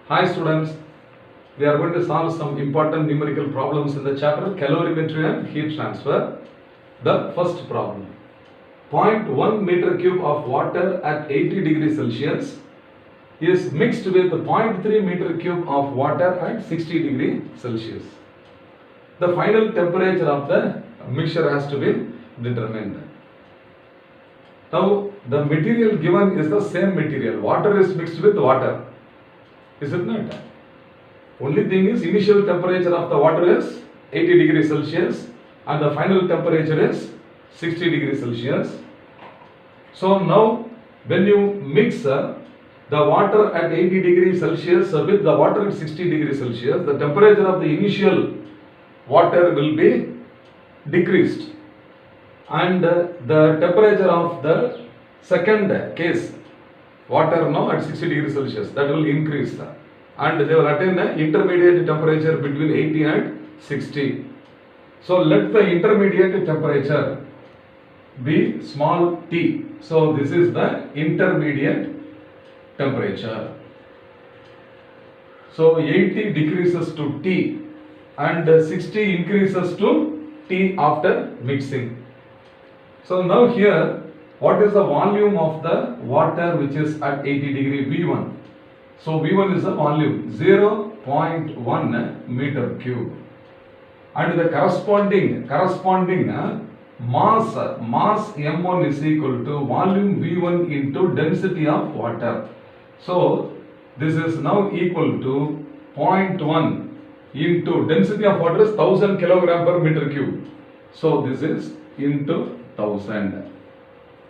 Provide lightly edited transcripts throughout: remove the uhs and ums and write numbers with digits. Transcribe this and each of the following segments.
Hi students, we are going to solve some important numerical problems in the chapter Calorimetry and Heat Transfer. The first problem. 0.1 meter cube of water at 80 degrees Celsius is mixed with 0.3 meter cube of water at 60 degrees Celsius. The final temperature of the mixture has to be determined. Now the material given is the same material. Water is mixed with water. Is it not? Only thing is initial temperature of the water is 80 degrees Celsius and the final temperature is 60 degrees Celsius. So now when you mix the water at 80 degrees Celsius with the water at 60 degrees Celsius, the temperature of the initial water will be decreased and the temperature of the second case water now at 60 degrees Celsius, that will increase and they will attain an intermediate temperature between 80 and 60. So let the intermediate temperature be small t. So this is the intermediate temperature. So 80 decreases to t and 60 increases to t after mixing. So now here, what is the volume of the water which is at 80 degree V1? So V1 is the volume 0.1 meter cube and the corresponding mass M1 is equal to volume V1 into density of water. So this is now equal to 0.1 into density of water is 1000 kilogram per meter cube. So this is into 1000.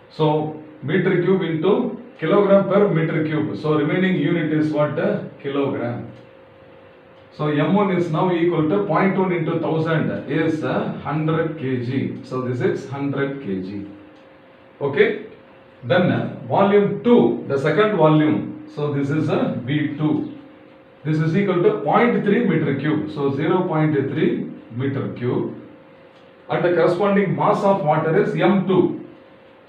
So meter cube into kilogram per meter cube. So remaining unit is what? Kilogram. So M1 is now equal to 0.1 into 1000 is 100 kg. So this is 100 kg. Okay. Then volume 2, the second volume. So this is V2. This is equal to 0.3 meter cube. So 0.3 meter cube. And the corresponding mass of water is M2.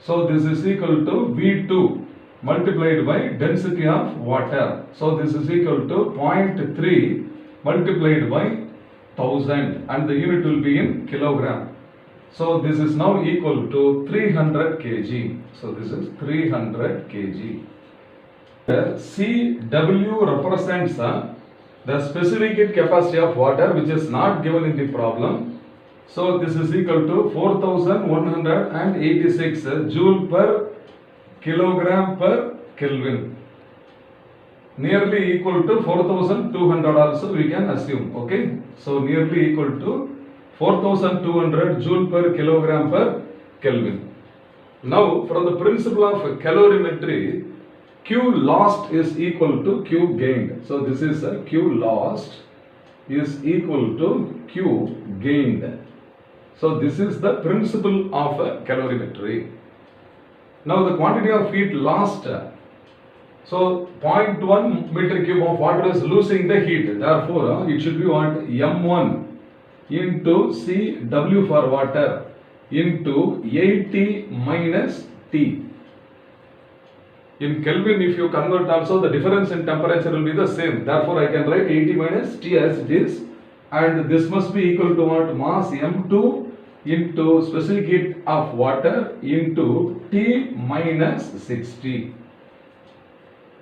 So this is equal to V2 multiplied by density of water. So this is equal to 0.3 multiplied by 1000 and the unit will be in kilogram. So this is now equal to 300 kg. So this is 300 kg. The CW represents the specific heat capacity of water which is not given in the problem. So this is equal to 4186 joule per kilogram per Kelvin. Nearly equal to 4200 also we can assume. Okay. So nearly equal to 4200 joule per kilogram per Kelvin. Now from the principle of calorimetry, Q lost is equal to Q gained. So this is Q lost is equal to Q gained. So this is the principle of calorimetry. Now the quantity of heat lost. So 0.1 meter cube of water is losing the heat. Therefore it should be what? M1 into CW for water into 80 minus T. In Kelvin, if you convert also, the difference in temperature will be the same. Therefore I can write 80 minus T as it is. And this must be equal to what? Mass M2 into specific heat of water into T minus 60.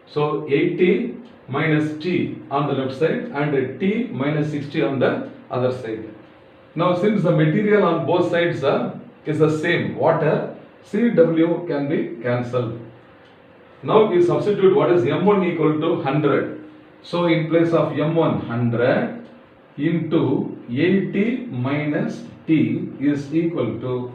So 80 minus T on the left side and T minus 60 on the other side. Now since the material on both sides is the same, water, CW can be cancelled. Now we substitute what is M1 equal to 100. So in place of M1 100 into 80 minus T is equal to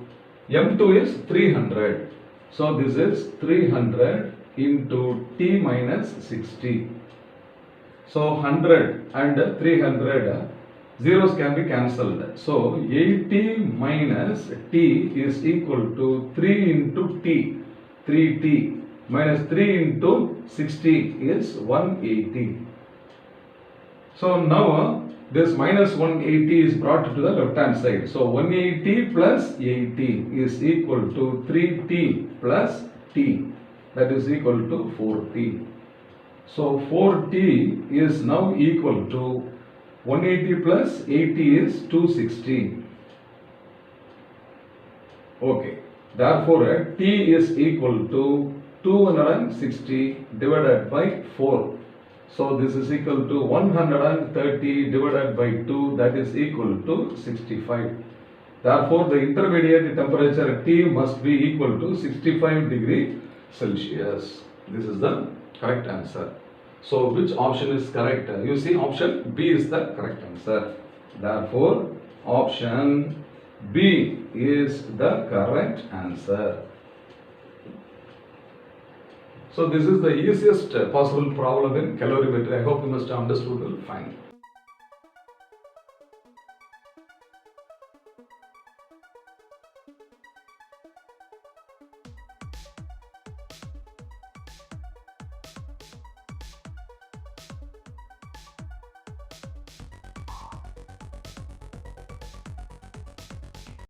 M2 is 300. So this is 300 into T minus 60. So 100 and 300 zeros can be cancelled. So 80 minus T is equal to 3 into T. 3T minus 3 into 60 is 180. So now this minus 180 is brought to the left hand side. So 180 plus 80 is equal to 3T plus T. That is equal to 4T. So 4T is now equal to 180 plus 80 is 260. Okay. Therefore, T is equal to 260 divided by 4. So this is equal to 130 divided by 2, that is equal to 65. Therefore, the intermediate temperature at T must be equal to 65 degree Celsius. This is the correct answer. So which option is correct? You see, option B is the correct answer. Therefore, option B is the correct answer. So this is the easiest possible problem in calorimetry. I hope you must have understood well. Fine.